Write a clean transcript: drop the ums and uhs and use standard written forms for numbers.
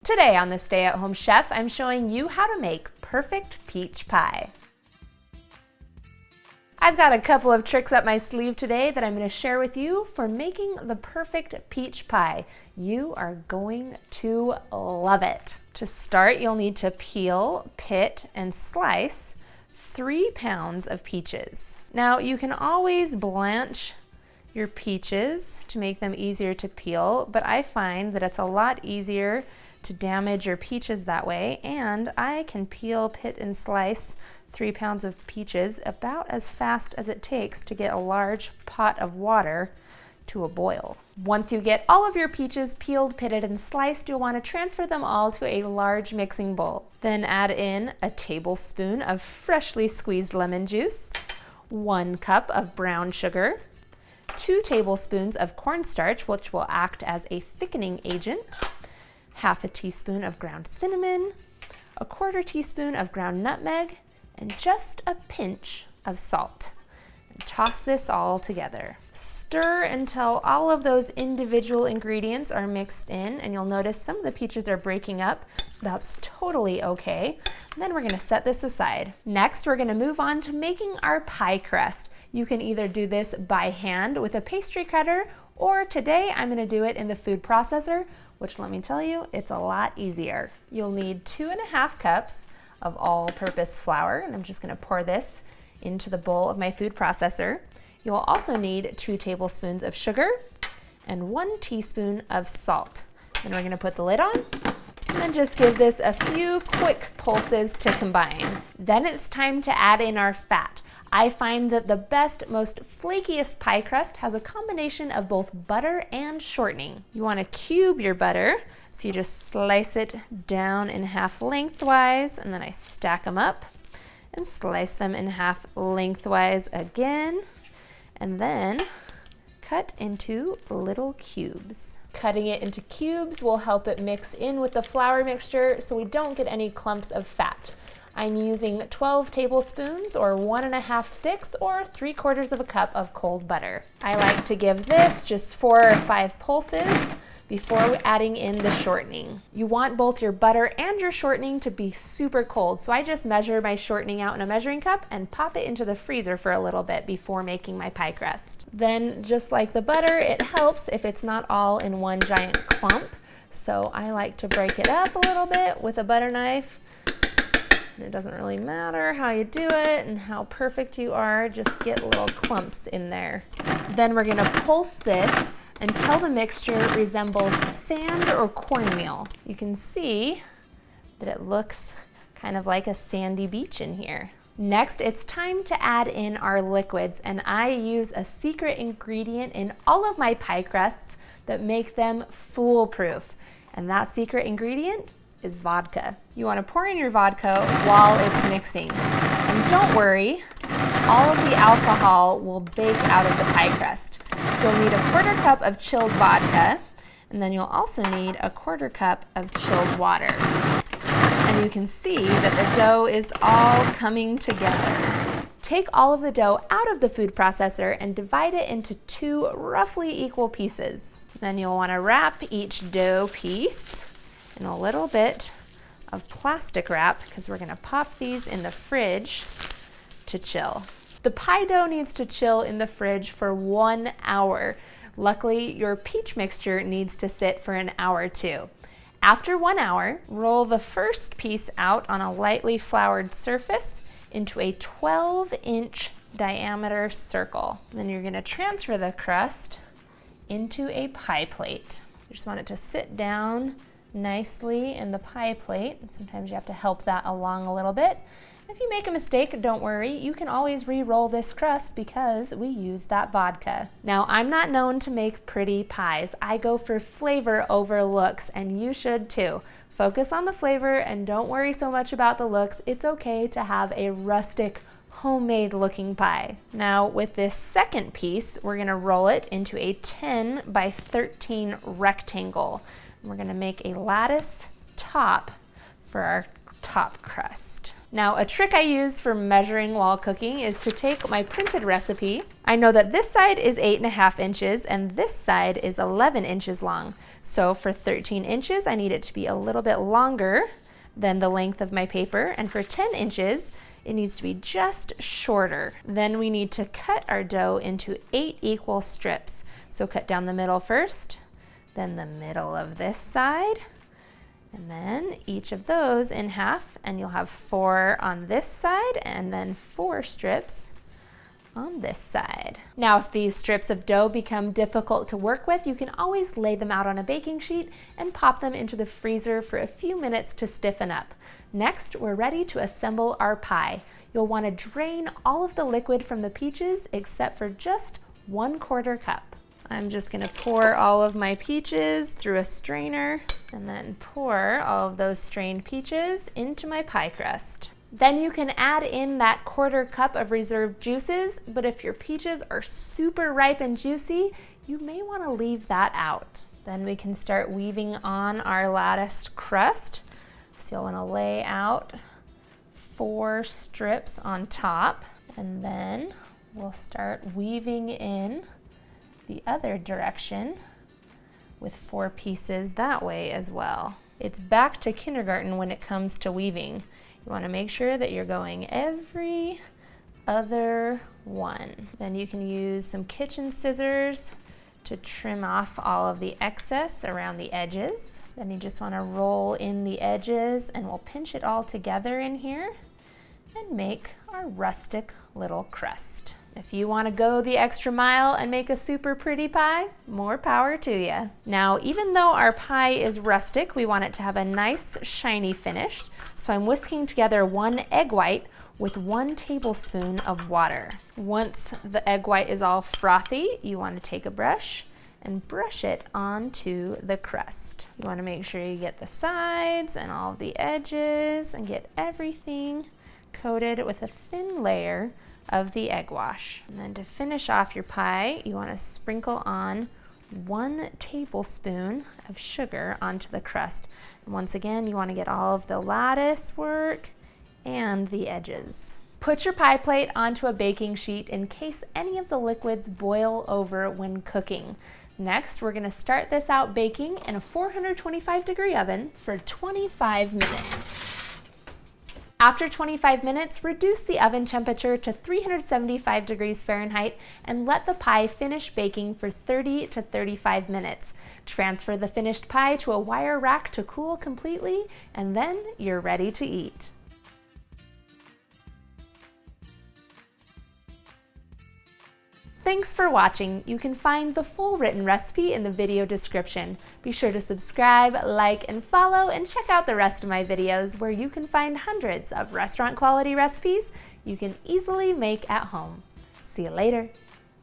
Today on the Stay at Home Chef, I'm showing you how to make perfect peach pie. I've got a couple of tricks up my sleeve today that I'm going to share with you for making the perfect peach pie. You are going to love it. To start, you'll need to peel, pit, and slice 3 pounds of peaches. Now, you can always blanch your peaches to make them easier to peel, but I find that it's a lot easier to damage your peaches that way, and I can peel, pit, and slice 3 pounds of peaches about as fast as it takes to get a large pot of water to a boil. Once you get all of your peaches peeled, pitted, and sliced, you'll want to transfer them all to a large mixing bowl. Then add in a tablespoon of freshly squeezed lemon juice, 1 cup of brown sugar, 2 tablespoons of cornstarch, which will act as a thickening agent, half a teaspoon of ground cinnamon, 1/4 teaspoon of ground nutmeg, and just a pinch of salt. And toss this all together. Stir until all of those individual ingredients are mixed in, and you'll notice some of the peaches are breaking up. That's totally okay. And then we're gonna set this aside. Next, we're gonna move on to making our pie crust. You can either do this by hand with a pastry cutter, or today I'm gonna do it in the food processor, which, let me tell you, it's a lot easier. You'll need 2½ cups of all-purpose flour, and I'm just gonna pour this into the bowl of my food processor. You'll also need 2 tablespoons of sugar and 1 teaspoon of salt. Then we're gonna put the lid on and then just give this a few quick pulses to combine. Then it's time to add in our fat. I find that the best, most flakiest pie crust has a combination of both butter and shortening. You want to cube your butter, so you just slice it down in half lengthwise, and then I stack them up and slice them in half lengthwise again, and then cut into little cubes. Cutting it into cubes will help it mix in with the flour mixture so we don't get any clumps of fat. I'm using 12 tablespoons or 1½ sticks or 3/4 cup of cold butter. I like to give this just 4 or 5 pulses before adding in the shortening. You want both your butter and your shortening to be super cold, so I just measure my shortening out in a measuring cup and pop it into the freezer for a little bit before making my pie crust. Then, just like the butter, it helps if it's not all in one giant clump, so I like to break it up a little bit with a butter knife. It doesn't really matter how you do it and how perfect you are, just get little clumps in there. Then we're gonna pulse this until the mixture resembles sand or cornmeal. You can see that it looks kind of like a sandy beach in here. Next, it's time to add in our liquids, and I use a secret ingredient in all of my pie crusts that make them foolproof. And that secret ingredient is vodka. You want to pour in your vodka while it's mixing. And don't worry, all of the alcohol will bake out of the pie crust. So you'll need 1/4 cup of chilled vodka, and then you'll also need 1/4 cup of chilled water. And you can see that the dough is all coming together. Take all of the dough out of the food processor and divide it into 2 roughly equal pieces. Then you'll want to wrap each dough piece in a little bit of plastic wrap because we're going to pop these in the fridge to chill. The pie dough needs to chill in the fridge for 1 hour. Luckily, your peach mixture needs to sit for an hour too. After 1 hour, roll the first piece out on a lightly floured surface into a 12-inch diameter circle. Then you're going to transfer the crust into a pie plate. You just want it to sit down nicely in the pie plate. Sometimes you have to help that along a little bit. If you make a mistake, don't worry. You can always re-roll this crust because we use that vodka. Now, I'm not known to make pretty pies. I go for flavor over looks, and you should too. Focus on the flavor and don't worry so much about the looks. It's okay to have a rustic, homemade looking pie. Now, with this second piece, we're gonna roll it into a 10 by 13 rectangle. We're gonna make a lattice top for our top crust. Now, a trick I use for measuring while cooking is to take my printed recipe. I know that this side is 8.5 inches and this side is 11 inches long. So for 13 inches, I need it to be a little bit longer than the length of my paper. And for 10 inches, it needs to be just shorter. Then we need to cut our dough into 8 equal strips. So cut down the middle first, then the middle of this side, and then each of those in half, and you'll have 4 on this side and then 4 strips on this side. Now, if these strips of dough become difficult to work with, you can always lay them out on a baking sheet and pop them into the freezer for a few minutes to stiffen up. Next, we're ready to assemble our pie. You'll want to drain all of the liquid from the peaches except for just 1/4 cup. I'm just going to pour all of my peaches through a strainer and then pour all of those strained peaches into my pie crust. Then you can add in that 1/4 cup of reserved juices, but if your peaches are super ripe and juicy, you may want to leave that out. Then we can start weaving on our latticed crust. So you'll want to lay out 4 strips on top, and then we'll start weaving in the other direction with 4 pieces that way as well. It's back to kindergarten when it comes to weaving. You want to make sure that you're going every other one. Then you can use some kitchen scissors to trim off all of the excess around the edges. Then you just want to roll in the edges and we'll pinch it all together in here and make our rustic little crust. If you want to go the extra mile and make a super pretty pie, more power to you. Now, even though our pie is rustic, we want it to have a nice shiny finish. So I'm whisking together 1 egg white with 1 tablespoon of water. Once the egg white is all frothy, you want to take a brush and brush it onto the crust. You want to make sure you get the sides and all of the edges and get everything coated with a thin layer of the egg wash. And then to finish off your pie, you want to sprinkle on 1 tablespoon of sugar onto the crust. And once again, you want to get all of the lattice work and the edges. Put your pie plate onto a baking sheet in case any of the liquids boil over when cooking. Next, we're going to start this out baking in a 425-degree oven for 25 minutes. After 25 minutes, reduce the oven temperature to 375 degrees Fahrenheit and let the pie finish baking for 30 to 35 minutes. Transfer the finished pie to a wire rack to cool completely, and then you're ready to eat. Thanks for watching. You can find the full written recipe in the video description. Be sure to subscribe, like, and follow, and check out the rest of my videos where you can find hundreds of restaurant quality recipes you can easily make at home. See you later.